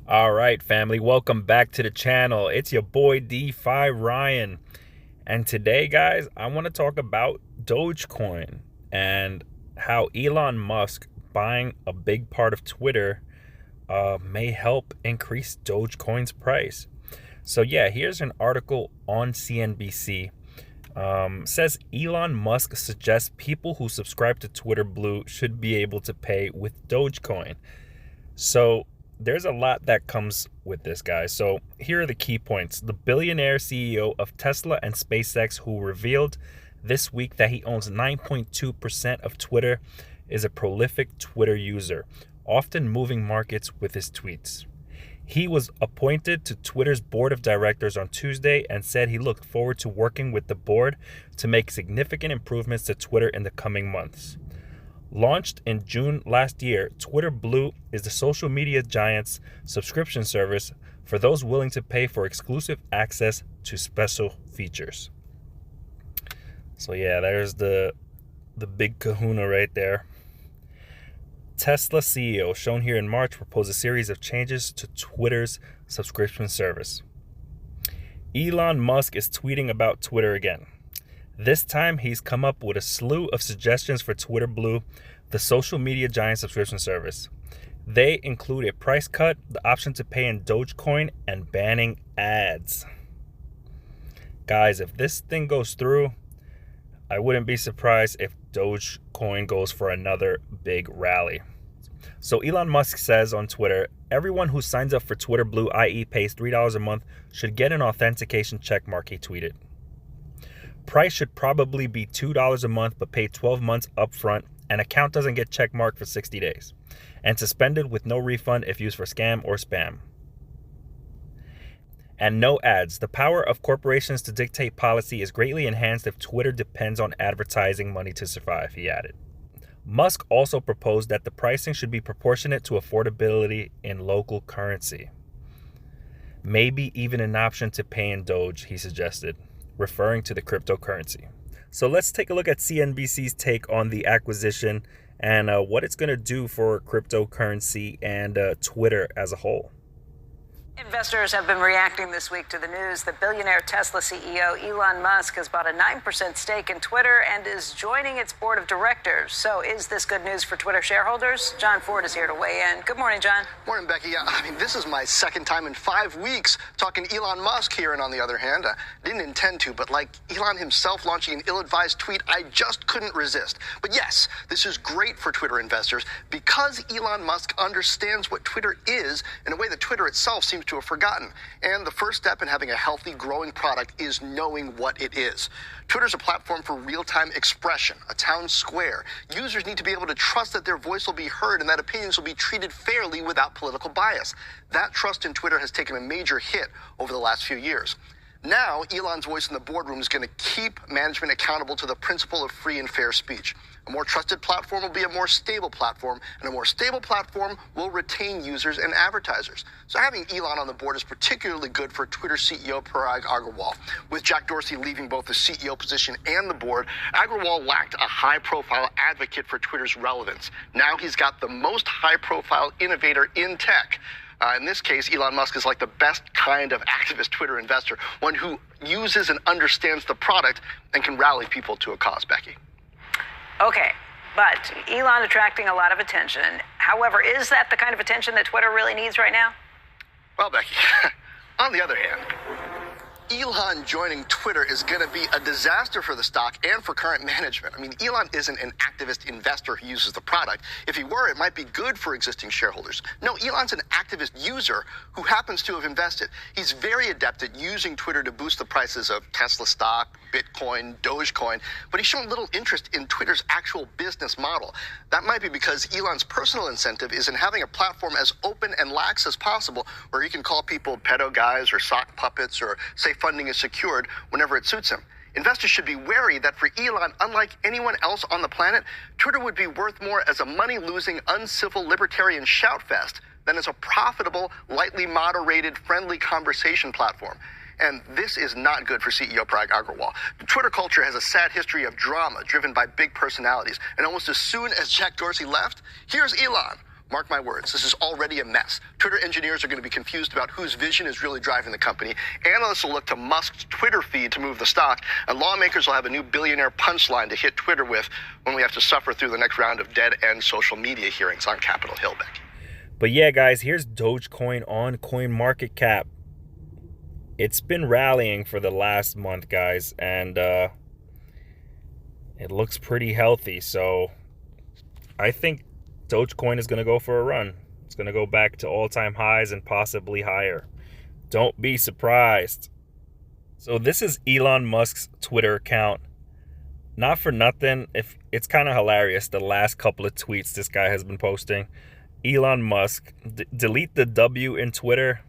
All right, family, welcome back to the channel. It's your boy DeFi Ryan. And today, guys, I want to talk about Dogecoin and how Elon Musk buying a big part of Twitter may help increase Dogecoin's price. So yeah, here's an article on CNBC. Says Elon Musk suggests people who subscribe to Twitter Blue should be able to pay with Dogecoin. So there's a lot that comes with this, guys. So here are the key points. The billionaire CEO of Tesla and SpaceX, who revealed this week that he owns 9.2% of Twitter, is a prolific Twitter user, often moving markets with his tweets. He was appointed to Twitter's board of directors on Tuesday and said he looked forward to working with the board to make significant improvements to Twitter in the coming months. Launched in June last year, Twitter Blue is the social media giant's subscription service for those willing to pay for exclusive access to special features. So yeah, there's the big kahuna right there. Tesla CEO, shown here in March, proposed a series of changes to Twitter's subscription service. Elon Musk is tweeting about Twitter again. This time, he's come up with a slew of suggestions for Twitter Blue, the social media giant subscription service. They include a price cut, the option to pay in Dogecoin, and banning ads. Guys, if this thing goes through, I wouldn't be surprised if Dogecoin goes for another big rally. So Elon Musk says on Twitter, everyone who signs up for Twitter Blue, i.e. pays $3 a month, should get an authentication checkmark, he tweeted. Price should probably be $2 a month, but pay 12 months upfront. An account doesn't get checkmarked for 60 days and suspended with no refund if used for scam or spam. And no ads. The power of corporations to dictate policy is greatly enhanced if Twitter depends on advertising money to survive, he added. Musk also proposed that the pricing should be proportionate to affordability in local currency. Maybe even an option to pay in Doge, he suggested, referring to the cryptocurrency. So let's take a look at CNBC's take on the acquisition and what it's going to do for cryptocurrency and Twitter as a whole. Investors have been reacting this week to the news that billionaire Tesla CEO Elon Musk has bought a 9% stake in Twitter and is joining its board of directors. So is this good news for Twitter shareholders? John Ford is here to weigh in. Good morning, John. Morning, Becky. This is my second time in 5 weeks talking Elon Musk here, and on the other hand, didn't intend to, but like Elon himself launching an ill-advised tweet, I just couldn't resist. But yes, this is great for Twitter investors because Elon Musk understands what Twitter is in a way that Twitter itself seems to have forgotten. And the first step in having a healthy, growing product is knowing what it is. Twitter's a platform for real-time expression, a town square. Users need to be able to trust that their voice will be heard and that opinions will be treated fairly without political bias. That trust in Twitter has taken a major hit over the last few years. Now, Elon's voice in the boardroom is going to keep management accountable to the principle of free and fair speech. A more trusted platform will be a more stable platform, and a more stable platform will retain users and advertisers. So having Elon on the board is particularly good for Twitter CEO Parag Agrawal. With Jack Dorsey leaving both the CEO position and the board, Agrawal lacked a high-profile advocate for Twitter's relevance. Now he's got the most high-profile innovator in tech. In this case, Elon Musk is like the best kind of activist Twitter investor, one who uses and understands the product and can rally people to a cause, Becky. Okay, but Elon attracting a lot of attention. However, is that the kind of attention that Twitter really needs right now? Well, Becky, on the other hand, Elon joining Twitter is going to be a disaster for the stock and for current management. I mean, Elon isn't an activist investor who uses the product. If he were, it might be good for existing shareholders. No, Elon's an activist user who happens to have invested. He's very adept at using Twitter to boost the prices of Tesla stock, Bitcoin, Dogecoin, but he's shown little interest in Twitter's actual business model. That might be because Elon's personal incentive is in having a platform as open and lax as possible, where he can call people pedo guys or sock puppets or say funding is secured whenever it suits him. Investors should be wary that for Elon, unlike anyone else on the planet, Twitter would be worth more as a money-losing, uncivil libertarian shoutfest than as a profitable, lightly moderated, friendly conversation platform. And this is not good for CEO Parag Agrawal. Twitter culture has a sad history of drama driven by big personalities. And almost as soon as Jack Dorsey left, here's Elon, Mark my words, this is already a mess. Twitter engineers are going to be confused about whose vision is really driving the company. Analysts will look to Musk's Twitter feed to move the stock, and lawmakers will have a new billionaire punchline to hit Twitter with when we have to suffer through the next round of dead-end social media hearings on Capitol Hill, Becky. But yeah, guys, here's Dogecoin on CoinMarketCap. It's been rallying for the last month, guys, and it looks pretty healthy. So I think Dogecoin is going to go for a run. It's going to go back to all-time highs and possibly higher. Don't be surprised. So this is Elon Musk's Twitter account. Not for nothing, if it's kind of hilarious, the last couple of tweets this guy has been posting. Elon Musk, delete the W in Twitter.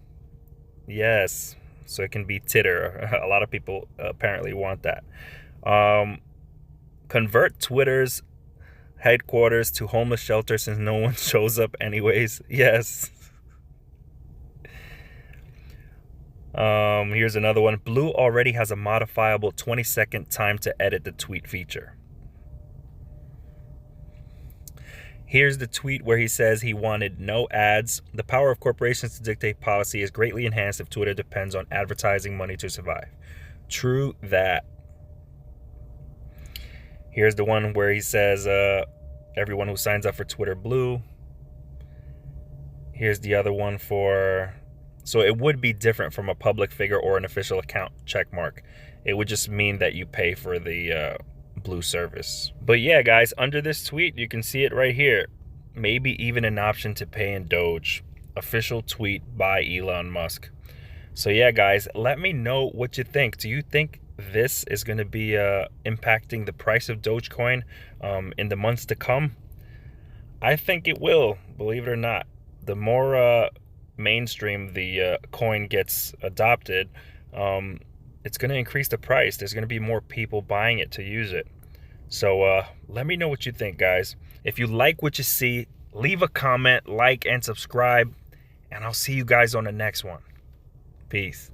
Yes, so it can be titter. A lot of people apparently want that. Convert Twitter's headquarters to homeless shelter since no one shows up anyways. Yes. Here's another one. Blue already has a modifiable 20-second time to edit the tweet feature. Here's the tweet where he says he wanted no ads. The power of corporations to dictate policy is greatly enhanced if Twitter depends on advertising money to survive. True that. Here's the one where he says everyone who signs up for Twitter Blue. Here's the other one for... So it would be different from a public figure or an official account checkmark. It would just mean that you pay for the Blue service. But yeah, guys, under this tweet, you can see it right here. Maybe even an option to pay in Doge. Official tweet by Elon Musk. So yeah, guys, let me know what you think. Do you think this is going to be impacting the price of Dogecoin in the months to come? I think it will, believe it or not. The more mainstream the coin gets adopted, it's going to increase the price. There's going to be more people buying it to use it. So let me know what you think, guys. If you like what you see, leave a comment, like, and subscribe, and I'll see you guys on the next one. Peace.